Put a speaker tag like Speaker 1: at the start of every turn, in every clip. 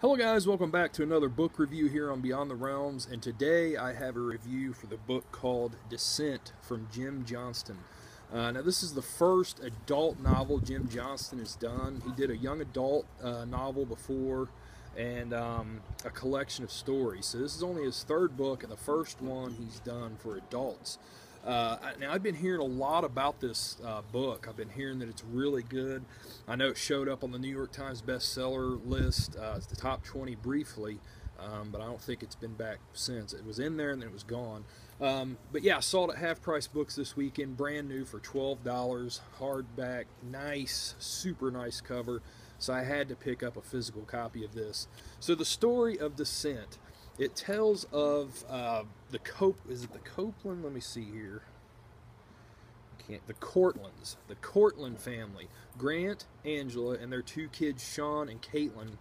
Speaker 1: Hello guys, welcome back to another book review here on Beyond the Realms, and today I have a review for the book called Descent from Jim Johnston. Now this is the first adult novel Jim Johnston has done. He did a young adult novel before and a collection of stories. So this is only his third book and the first one he's done for adults. Now I've been hearing a lot about this book. I've been hearing that it's really good. I know it showed up on the New York Times bestseller list. It's the top 20 briefly, but I don't think it's been back since. It was in there and then it was gone. But yeah, I saw it at Half Price Books this weekend, brand new for $12, hardback, nice, super nice cover. So I had to pick up a physical copy of this. So the story of Descent. It tells of is it the Copeland? Let me see here. The Cortlands, the Cortland family. Grant, Angela, and their two kids, Sean and Caitlin.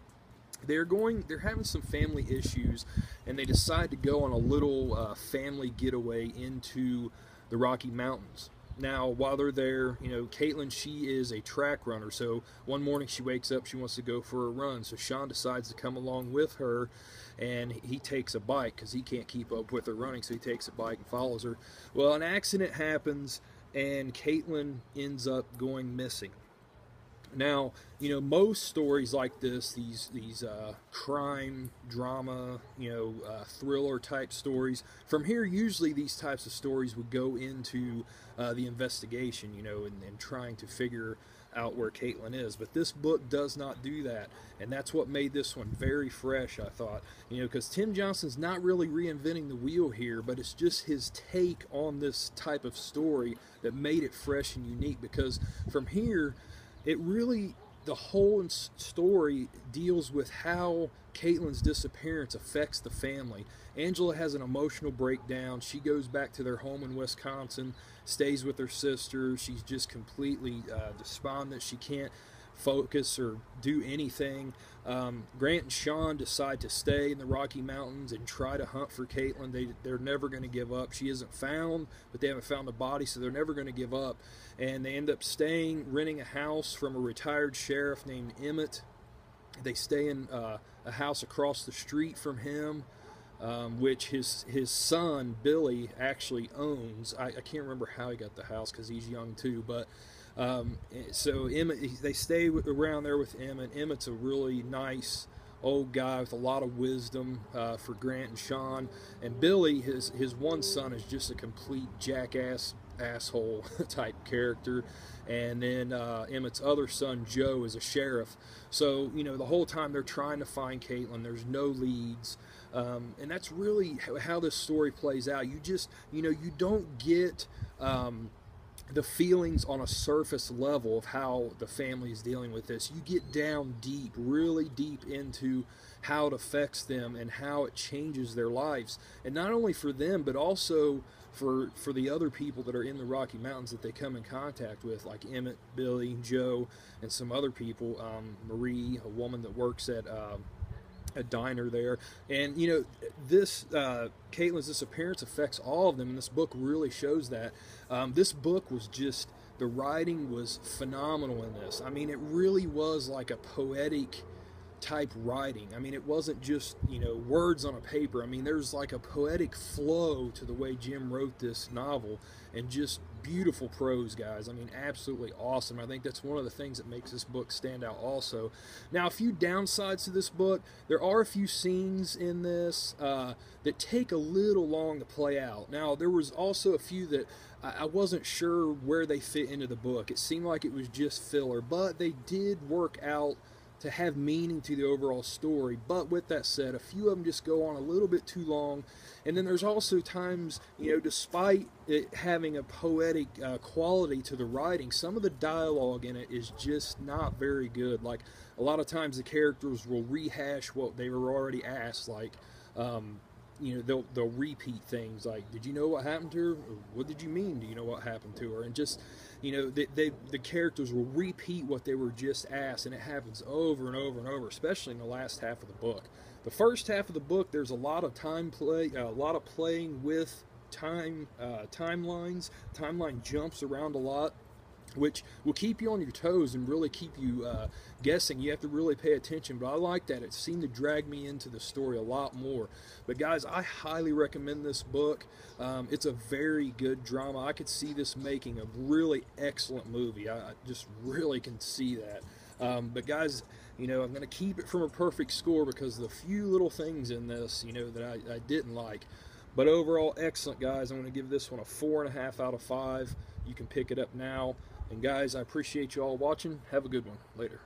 Speaker 1: They're having some family issues, and they decide to go on a little family getaway into the Rocky Mountains. Now, while they're there, Caitlin, she is a track runner. So one morning she wakes up, she wants to go for a run. So Sean decides to come along with her, and he takes a bike because he can't keep up with her running. So he takes a bike and follows her. Well, an accident happens, and Caitlin ends up going missing. Now, most stories like this, these crime, drama, thriller type stories, from here, usually these types of stories would go into the investigation, and trying to figure out where Caitlin is. But this book does not do that, and that's what made this one very fresh, I thought. Because Tim Johnston's not really reinventing the wheel here, but it's just his take on this type of story that made it fresh and unique. Because from here, the whole story deals with how Caitlin's disappearance affects the family. Angela has an emotional breakdown. She goes back to their home in Wisconsin, stays with her sister. She's just completely despondent. She can't focus or do anything. Grant and Sean decide to stay in the Rocky Mountains and try to hunt for Caitlin. They're never going to give up. She isn't found, but they haven't found the body, so they're never going to give up. And they end up renting a house from a retired sheriff named Emmett. They stay in a house across the street from him, which his son, Billy, actually owns. I can't remember how he got the house because he's young too, but so Emmett, they stay around there with Emmett. Emmett's a really nice old guy with a lot of wisdom for Grant and Sean. And Billy, his one son, is just a complete jackass asshole type character. And then Emmett's other son, Joe, is a sheriff. So the whole time they're trying to find Caitlin, there's no leads. And that's really how this story plays out. You just you don't get the feelings on a surface level of how the family is dealing with this. You get down deep, really deep into how it affects them and how it changes their lives. And not only for them, but also for the other people that are in the Rocky Mountains that they come in contact with, like Emmett, Billy, Joe, and some other people. Marie, a woman that works at a diner there. And this Caitlin's disappearance affects all of them, and this book really shows that. This book was just, the writing was phenomenal in this. I mean, it really was like a poetic type writing. I mean, it wasn't just words on a paper. I mean, there's like a poetic flow to the way Jim wrote this novel, and just beautiful prose, guys. I mean, absolutely awesome. I think that's one of the things that makes this book stand out also. Now, a few downsides to this book. There are a few scenes in this that take a little long to play out. Now, there was also a few that I wasn't sure where they fit into the book. It seemed like it was just filler, but they did work out to have meaning to the overall story. But with that said, a few of them just go on a little bit too long. And then there's also times, despite it having a poetic quality to the writing, some of the dialogue in it is just not very good. Like, a lot of times the characters will rehash what they were already asked, like they'll repeat things like, did you know what happened to her? Or, what did you mean, do you know what happened to her? And just, the characters will repeat what they were just asked, and it happens over and over and over, especially in the last half of the book. The first half of the book, there's a lot of a lot of playing with timelines. Timeline jumps around a lot. which will keep you on your toes and really keep you guessing. You have to really pay attention, but I like that. It seemed to drag me into the story a lot more. But guys, I highly recommend this book. It's a very good drama. I could see this making a really excellent movie. I just really can see that. But guys, I'm going to keep it from a perfect score because of the few little things in this, that I didn't like. But overall, excellent, guys. I'm going to give this one a 4.5 out of 5. You can pick it up now. And guys, I appreciate you all watching. Have a good one. Later.